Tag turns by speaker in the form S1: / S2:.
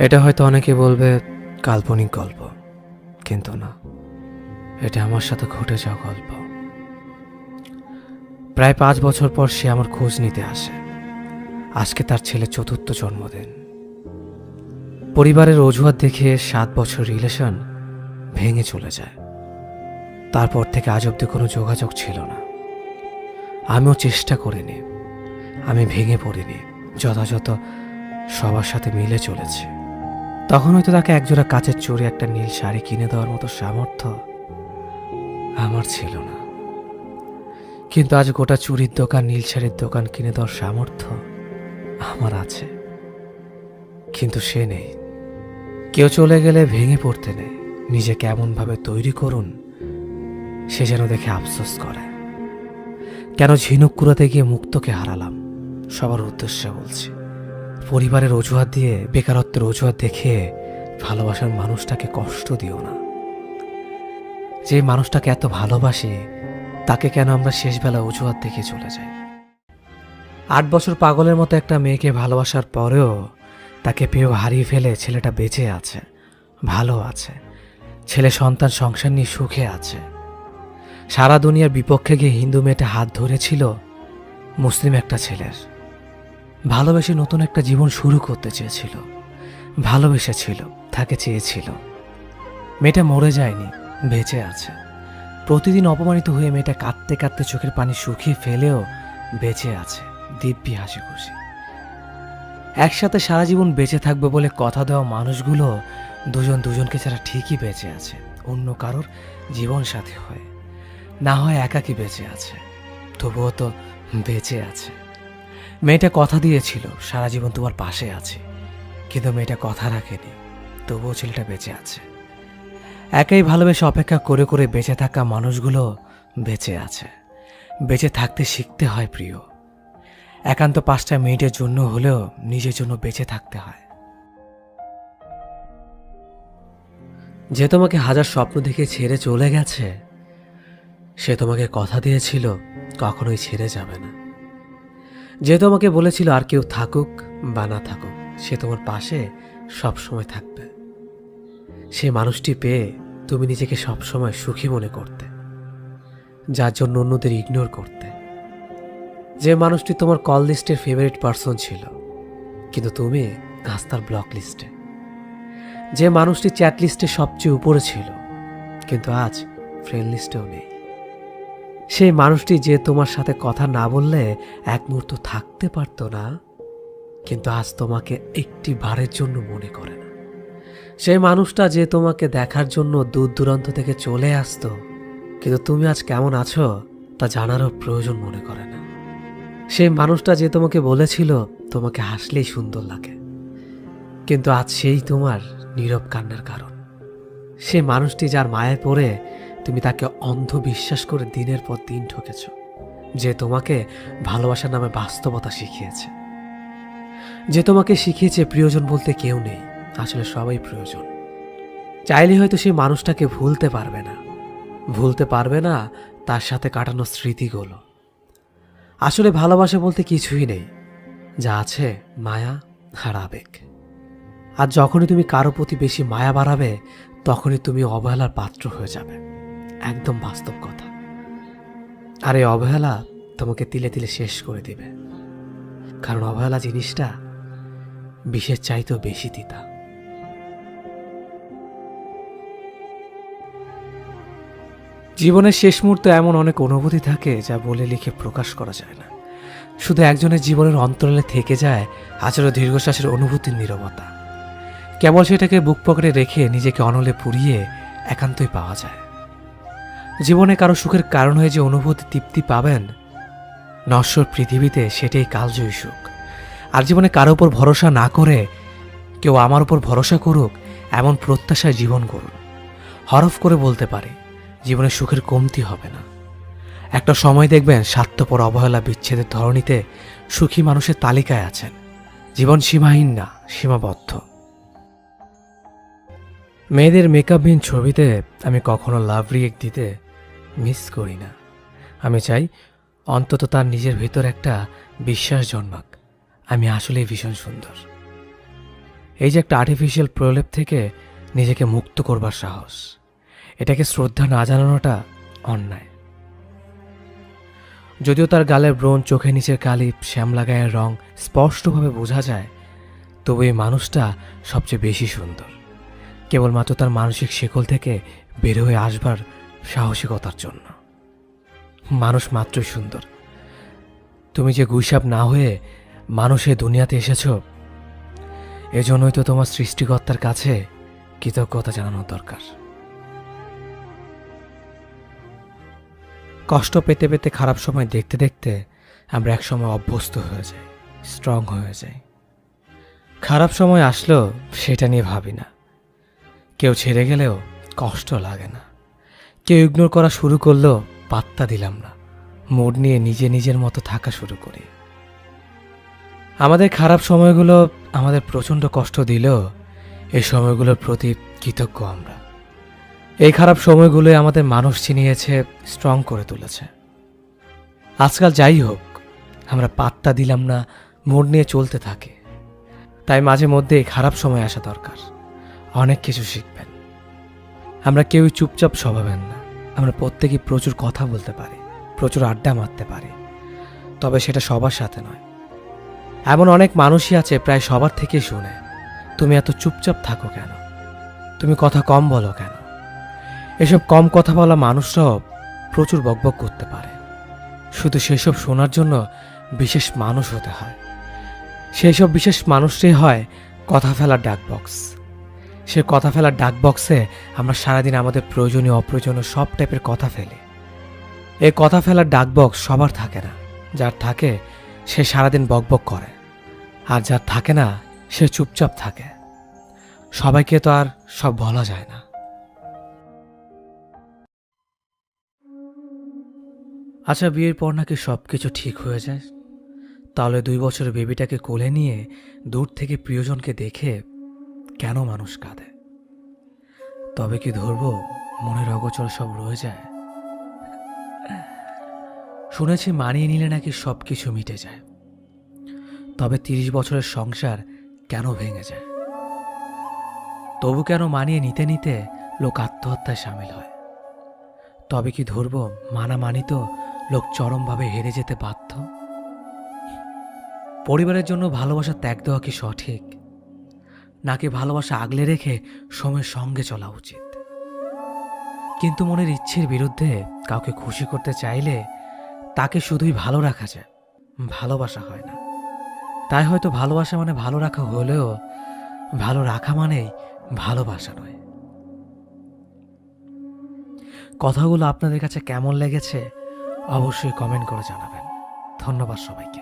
S1: এটা হয়তো অনেকে বলবে কাল্পনিক গল্প, কিন্তু না, এটা আমার সাথে ঘটে যাওয়া গল্প। প্রায় 5 বছর পর সে আমার খোঁজ নিতে আসে। আজকে তার ছেলে চতুর্থ জন্মদিন। পরিবারের অজুহাত দেখে 7 বছর রিলেশন ভেঙে চলে যায়। তারপর থেকে আজ অব্দি কোনো যোগাযোগ ছিল না। আমিও চেষ্টা করিনি, আমি ভেঙে পড়িনি, যথাযথ সবার সাথে মিলে চলেছে। তখন হয়তো তাকে একজোড়া কাচের চুড়ি, একটা নীল শাড়ি কিনে দেওয়ার মতো সামর্থ্য আমার ছিল না। কিন্তু আজ গোটা চুড়ির দোকান, নীল শাড়ির দোকান কিনে দেওয়ার সামর্থ্য আমার আছে, কিন্তু সে নেই। কেউ চলে গেলে ভেঙে পড়তে নেই, নিজেকে এমনভাবে তৈরি করুন সে যেন দেখে আফসোস করে। কেন ঝিনুক কুড়াতে গিয়ে মুক্তকে হারালাম? সবার উদ্দেশ্যে বলছি, পরিবারের অজুহাত দিয়ে, বেকারত্বের অজুহাত দেখে ভালোবাসার মানুষটাকে কষ্ট দিও না। যে মানুষটাকে এত ভালোবাসি তাকে কেন আমরা শেষবেলা অজুহাত দেখে চলে যাই? 8 বছর পাগলের মতো একটা মেয়েকে ভালোবাসার পরেও তাকে পেয়েও হারিয়ে ফেলে ছেলেটা বেঁচে আছে, ভালো আছে, ছেলে সন্তান সংসার নিয়ে সুখে আছে। সারা দুনিয়ার বিপক্ষে গিয়ে হিন্দু মেয়েটা হাত ধরেছিল মুসলিম একটা ছেলের। ভালোবেসে নতুন একটা জীবন শুরু করতে চেয়েছিল, ভালোবেসেছিল, তাকে চেয়েছিল। মেয়েটা মরে যায়নি, বেঁচে আছে। প্রতিদিন অপমানিত হয়ে মেয়েটা কাঁদতে কাঁদতে চোখের পানি শুকিয়ে ফেলেও বেঁচে আছে, দিব্যি হাসি খুশি। একসাথে সারা জীবন বেঁচে থাকবে বলে কথা দেওয়া মানুষগুলো দুজন দুজনকে ছাড়া ঠিকই বেঁচে আছে, অন্য কারোর জীবন সাথী হয়ে, না হয় একাকী বেঁচে আছে, তবুও তো বেঁচে আছে। মেয়েটা কথা দিয়েছিল সারা জীবন তোমার পাশে আছে, কিন্তু মেয়েটা কথা রাখেনি, তবুও ছেলেটা বেঁচে আছে। একাই ভালোবেসে অপেক্ষা করে করে বেঁচে থাকা মানুষগুলো বেঁচে আছে। বেঁচে থাকতে শিখতে হয় প্রিয়। একান্ত 5টা মিনিটের জন্য হলেও নিজের জন্য বেঁচে থাকতে হয়। যে তোমাকে হাজার স্বপ্ন দেখে ছেড়ে চলে গেছে, সে তোমাকে কথা দিয়েছিল কখনোই ছেড়ে যাবে না। যে তোমাকে বলেছিল আর কেউ থাকুক বা না থাকুক, সে তোমার পাশে সবসময় থাকবে। সেই মানুষটি পেয়ে তুমি নিজেকে সবসময় সুখী মনে করতে, যার জন্য অন্যদের ইগনোর করতে। যে মানুষটি তোমার কল লিস্টের ফেভারিট পার্সন ছিল, কিন্তু তুমি আজ তার ব্লক লিস্টে। যে মানুষটি চ্যাট লিস্টে সবচেয়ে উপরে ছিল, কিন্তু আজ ফ্রেন্ড লিস্টেও নেই। সেই মানুষটি যে তোমার সাথে কথা না বললে এক মুহূর্ত থাকতে পারতো না, কিন্তু আজ তোমাকে একটি বারের জন্য মনে করে না। সেই মানুষটা যে তোমাকে দেখার জন্য দূর দূরান্ত থেকে চলে আসতো, কিন্তু তুমি আজ কেমন আছো তা জানারও প্রয়োজন মনে করে না। সেই মানুষটা যে তোমাকে বলেছিল তোমাকে হাসলেই সুন্দর লাগে, কিন্তু আজ সেই তোমার নীরব কান্নার কারণ। সেই মানুষটি যার মায়ায় পড়ে তুমি তাকে অন্ধ বিশ্বাস করে দিনের পর দিন ঠকেছ, যে তোমাকে ভালোবাসার নামে বাস্তবতা শিখিয়েছে, যে তোমাকে শিখিয়েছে প্রিয়জন বলতে কেউ নেই, আসলে সবাই প্রয়োজন। চাইলে হয়তো সেই মানুষটাকে ভুলতে পারবে না, ভুলতে পারবে না তার সাথে কাটানো স্মৃতিগুলো। আসলে ভালোবাসা বলতে কিছুই নেই, যা আছে মায়া আর আবেগ। আর যখনই তুমি কারো প্রতি বেশি মায়া বাড়াবে, তখনই তুমি অবহেলার পাত্র হয়ে যাবে। একদম বাস্তব কথা। আর এই অবহেলা তোমাকে তিলে তিলে শেষ করে দিবে, কারণ অবহেলা জিনিসটা বিষের চাইতেও বেশি তিতা। জীবনের শেষ মুহূর্তে এমন অনেক অনুভূতি থাকে যা বলে লিখে প্রকাশ করা যায় না। শুধু একজনের জীবনের অন্তরালে থেকে যায় আচরো দীর্ঘশ্বাসের অনুভূতির নীরবতা। কেবল সেটাকে বুক পকেটে রেখে নিজেকে অনলে পুড়িয়ে একান্তই পাওয়া যায়। জীবনে কারো সুখের কারণ হয়ে যে অনুভূতি তৃপ্তি পাবেন, নশ্বর পৃথিবীতে সেটাই কালজয়ী সুখ। আর জীবনে কারো উপর ভরসা না করে কেউ আমার উপর ভরসা করুক, এমন প্রত্যাশায় জীবন করুন। হরফ করে বলতে পারে জীবনে সুখের কমতি হবে না। একটা সময় দেখবেন স্বার্থপর অবহেলা বিচ্ছেদের ধরনীতে সুখী মানুষের তালিকায় আছেন। জীবন সীমাহীন না, সীমাবদ্ধ। মেয়েদের মেকআপহীন ছবিতে আমি কখনো লাভ রিয়েক্ট দিতে মিস করি না। আমি চাই অন্তত তার নিজের ভেতর একটা বিশ্বাস জন্মাক, আমি আসলেই ভীষণ সুন্দর। এই যে একটা আর্টিফিশিয়াল প্রলেপ থেকে নিজেকে মুক্ত করবার সাহস, এটাকে শ্রদ্ধা না জানানোটা অন্যায়। যদিও তার গালের ব্রণ, চোখের নিচের কালি, শ্যামলা গায়ের রং স্পষ্টভাবে বোঝা যায়, তবু এই মানুষটা সবচেয়ে বেশি সুন্দর কেবলমাত্র তার মানসিক শিকল থেকে বের হয়ে আসবার সাহসিকতার জন্য। মানুষ মাত্রই সুন্দর। তুমি যে গুইসাপ না হয়ে মানুষের দুনিয়াতে এসেছ, এজন্যই তো তোমার সৃষ্টিকর্তার কাছে কৃতজ্ঞতা জানানো দরকার। কষ্ট পেতে পেতে খারাপ সময় দেখতে দেখতে আমরা একসময় অভ্যস্ত হয়ে যাই, স্ট্রং হয়ে যাই। খারাপ সময় আসলেও সেটা নিয়ে ভাবি না, কেউ ছেড়ে গেলেও কষ্ট লাগে না, কেউ ইগনোর করা শুরু করলেও পাত্তা দিলাম না, মুড নিয়ে নিজের মতো থাকা শুরু করি। আমাদের খারাপ সময়গুলো আমাদের প্রচণ্ড কষ্ট দিলেও এই সময়গুলোর প্রতি কৃতজ্ঞ আমরা। এই খারাপ সময়গুলোই আমাদের মানুষ চিনিয়েছে, স্ট্রং করে তুলেছে। আজকাল যাই হোক, আমরা পাত্তা দিলাম না, মুড নিয়ে চলতে থাকি। তাই মাঝে মধ্যে এই খারাপ সময় আসা দরকার, অনেক কিছু শিখবেন। আমরা কেউই চুপচাপ স্বভাবের না, আমরা প্রত্যেকেই প্রচুর কথা বলতে পারি, প্রচুর আড্ডা মারতে পারি, তবে সেটা সবার সাথে নয়। এমন অনেক মানুষই আছে প্রায় সবার থেকেই শুনে, তুমি এত চুপচাপ থাকো কেন, তুমি কথা কম বলো কেন। এসব কম কথা বলা মানুষরাও প্রচুর বকবক করতে পারে, শুধু সেসব শোনার জন্য বিশেষ মানুষ হতে হয়। সেই সব বিশেষ মানুষটাই হয় কথা ফেলার ডাক বক্স। সে কথা ফেলার ডাক বক্সে আমরা সারাদিন আমাদের প্রয়োজনীয় অপ্রয়োজনীয় সব টাইপের কথা ফেলি। এই কথা ফেলার ডাক বক্স সবার থাকে না, যার থাকে সে সারাদিন বকবক করে, আর যার থাকে না সে চুপচাপ থাকে। সবাইকে তো আর সব বলা যায় না। আচ্ছা, বিয়ের পর নাকি সব কিছু ঠিক হয়ে যায়? তাহলে 2 বছরের বেবিটাকে কোলে নিয়ে দূর থেকে প্রিয়জনকে দেখে কেন মানুষ কাঁদে? তবে কি ধরবো মনের অগোচর সব রয়ে যায়? শুনেছি মানিয়ে নিলে নাকি সব কিছু মিটে যায়। তবে 30 বছরের সংসার কেন ভেঙে যায়? তবু কেন মানিয়ে নিতে নিতে লোক আত্মহত্যায় সামিল হয়? তবে কি ধরবো মানামানি তো লোক চরমভাবে হেরে যেতে বাধ্য? পরিবারের জন্য ভালোবাসা ত্যাগ দেওয়া কি সঠিক, নাকি ভালোবাসা আগলে রেখে সময়ের সঙ্গে চলা উচিত? কিন্তু মনের ইচ্ছের বিরুদ্ধে কাউকে খুশি করতে চাইলে তাকে শুধুই ভালো রাখা যায়, ভালোবাসা হয় না। তাই হয়তো ভালোবাসা মানে ভালো রাখা হলেও ভালো রাখা মানেই ভালোবাসা নয়। কথাগুলো আপনাদের কাছে কেমন লেগেছে অবশ্যই কমেন্ট করে জানাবেন। ধন্যবাদ সবাইকে।